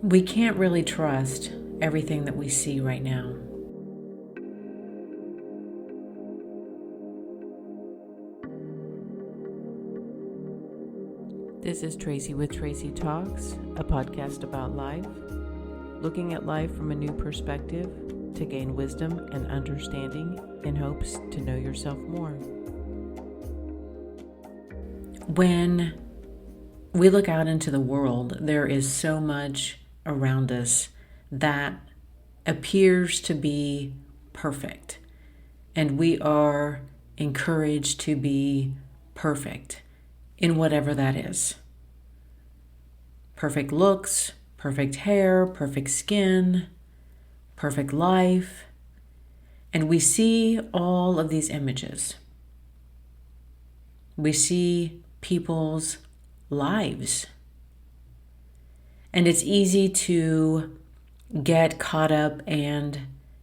We can't really trust everything that we see right now. This is Tracy with Tracy Talks, a podcast about life, looking at life from a new perspective to gain wisdom and understanding in hopes to know yourself more. When we look out into the world, there is so much around us that appears to be perfect, and we are encouraged to be perfect in whatever that is. Perfect looks, perfect hair, perfect skin, perfect life. And we see all of these images. We see people's lives. And it's easy to get caught up and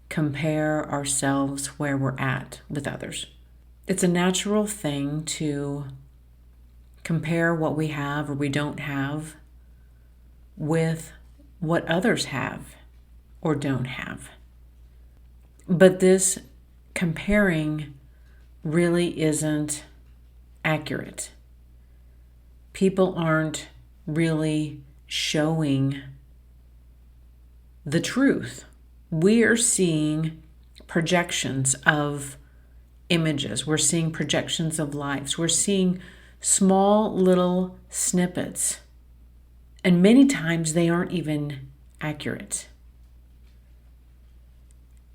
compare ourselves where we're at with others. It's a natural thing to compare what we have or we don't have with what others have or don't have. But this comparing really isn't accurate. People aren't really showing the truth. We are seeing projections of images. We're seeing projections of lives. We're seeing small little snippets. And many times they aren't even accurate.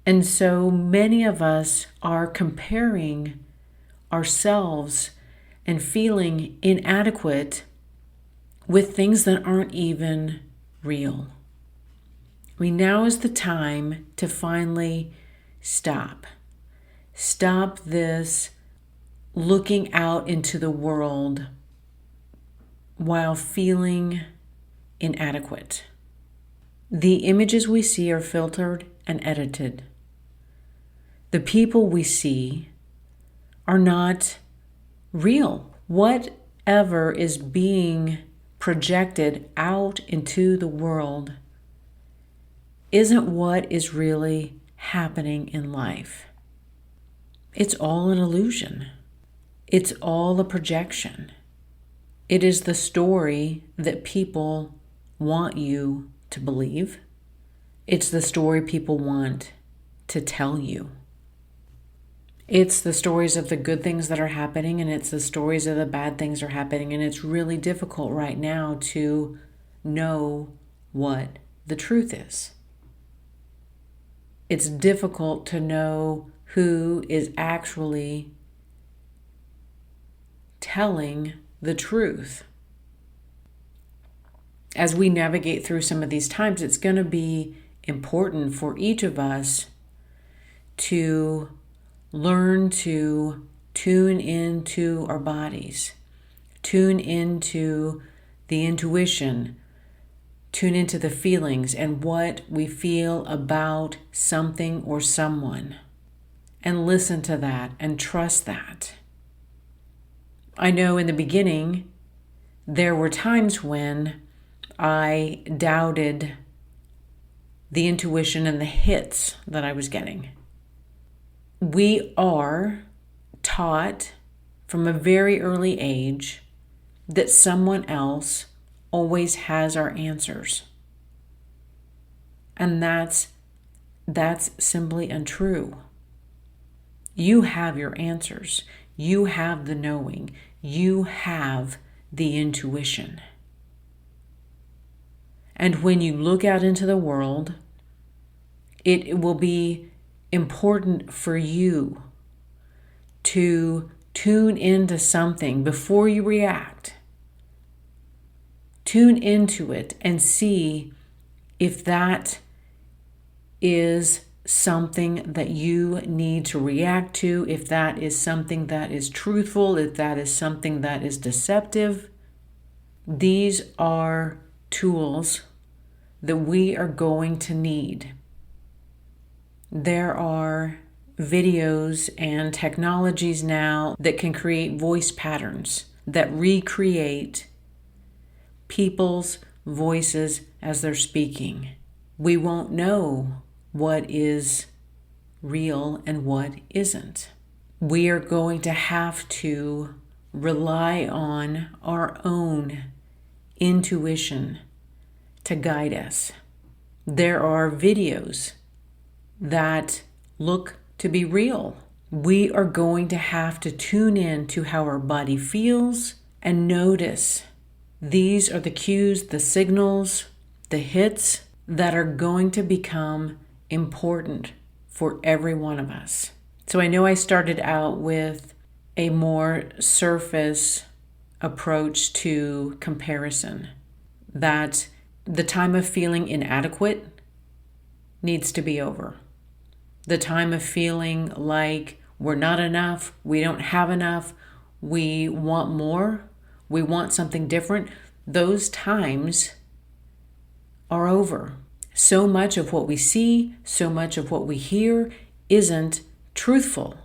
And so many of us are comparing ourselves and feeling inadequate with things that aren't even real. Now is the time to finally stop. Stop this looking out into the world while feeling inadequate. The images we see are filtered and edited. The people we see are not real. Whatever is being projected out into the world isn't what is really happening in life. It's all an illusion. It's all a projection. It is the story that people want you to believe. It's the story people want to tell you. It's the stories of the good things that are happening, and it's the stories of the bad things that are happening, and it's really difficult right now to know what the truth is. It's difficult to know who is actually telling the truth. As we navigate through some of these times, it's going to be important for each of us to learn to tune into our bodies, tune into the intuition, tune into the feelings and what we feel about something or someone, and listen to that and trust that. I know in the beginning, there were times when I doubted the intuition and the hits that I was getting. We are taught from a very early age that someone else always has our answers. And that's simply untrue. You have your answers. You have the knowing. You have the intuition. And when you look out into the world, it will be important for you to tune into something before you react. Tune into it and see if that is something that you need to react to, if that is something that is truthful, if that is something that is deceptive. These are tools that we are going to need. There are videos and technologies now that can create voice patterns that recreate people's voices as they're speaking. We won't know what is real and what isn't. We are going to have to rely on our own intuition to guide us. There are videos that look to be real. We are going to have to tune in to how our body feels and notice. These are the cues, the signals, the hits that are going to become important for every one of us. So I know I started out with a more surface approach to comparison, that the time of feeling inadequate needs to be over. The time of feeling like we're not enough, we don't have enough, we want more, we want something different, those times are over. So much of what we see, so much of what we hear isn't truthful.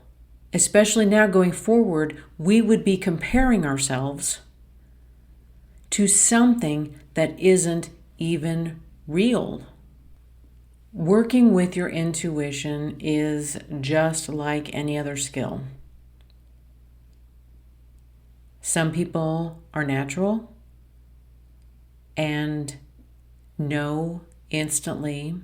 Especially now going forward, we would be comparing ourselves to something that isn't even real. Working with your intuition is just like any other skill. Some people are natural and know instantly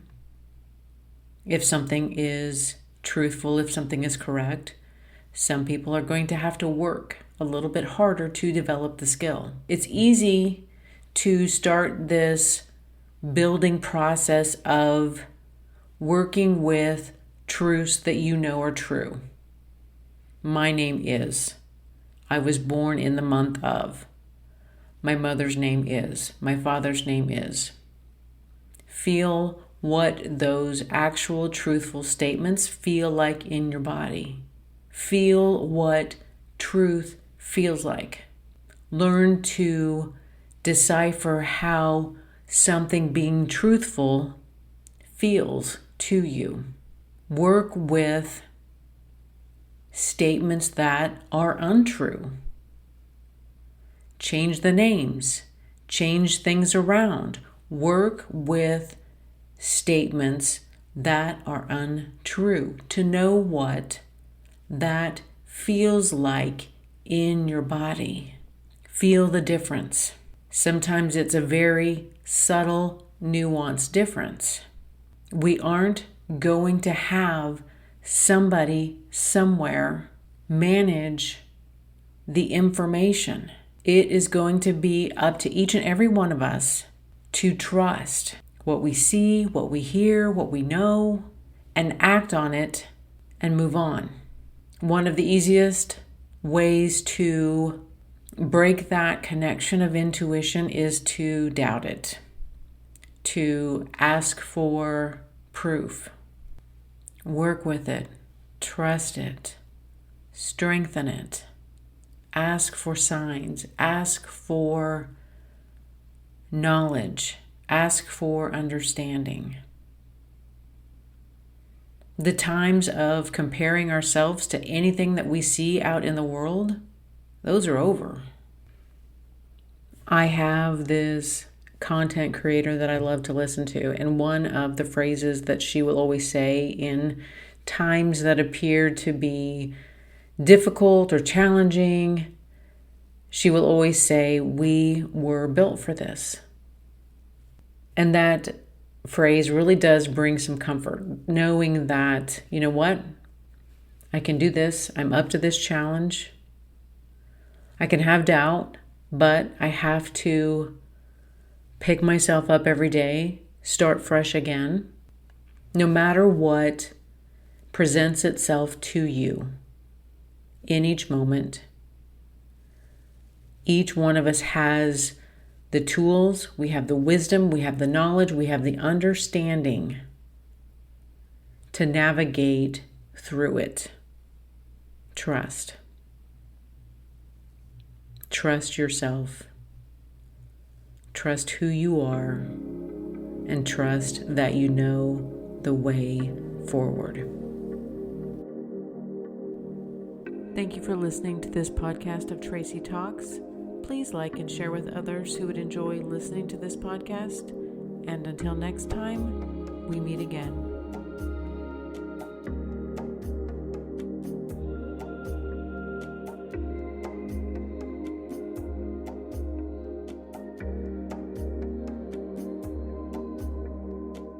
if something is truthful, if something is correct. Some people are going to have to work a little bit harder to develop the skill. It's easy to start this building process of working with truths that you know are true. My name is. I was born in the month of. My mother's name is. My father's name is. Feel what those actual truthful statements feel like in your body. Feel what truth feels like. Learn to decipher how something being truthful feels to you. Work with statements that are untrue. Change the names. Change things around. Work with statements that are untrue to know what that feels like in your body. Feel the difference. Sometimes it's a very subtle, nuanced difference. We aren't going to have somebody somewhere manage the information. It is going to be up to each and every one of us to trust what we see, what we hear, what we know, and act on it and move on. One of the easiest ways to break that connection of intuition is to doubt it, to ask for proof. Work with it, trust it, strengthen it, ask for signs, ask for knowledge, ask for understanding. The times of comparing ourselves to anything that we see out in the world, those are over. I have this content creator that I love to listen to, and one of the phrases that she will always say in times that appear to be difficult or challenging, she will always say, "We were built for this." And that phrase really does bring some comfort, knowing that, you know what, I can do this, I'm up to this challenge. I can have doubt, but I have to pick myself up every day, start fresh again, no matter what presents itself to you in each moment. Each one of us has the tools, we have the wisdom, we have the knowledge, we have the understanding to navigate through it. Trust. Trust yourself. Trust who you are, and trust that you know the way forward. Thank you for listening to this podcast of Tracy Talks. Please like and share with others who would enjoy listening to this podcast. And until next time, we meet again.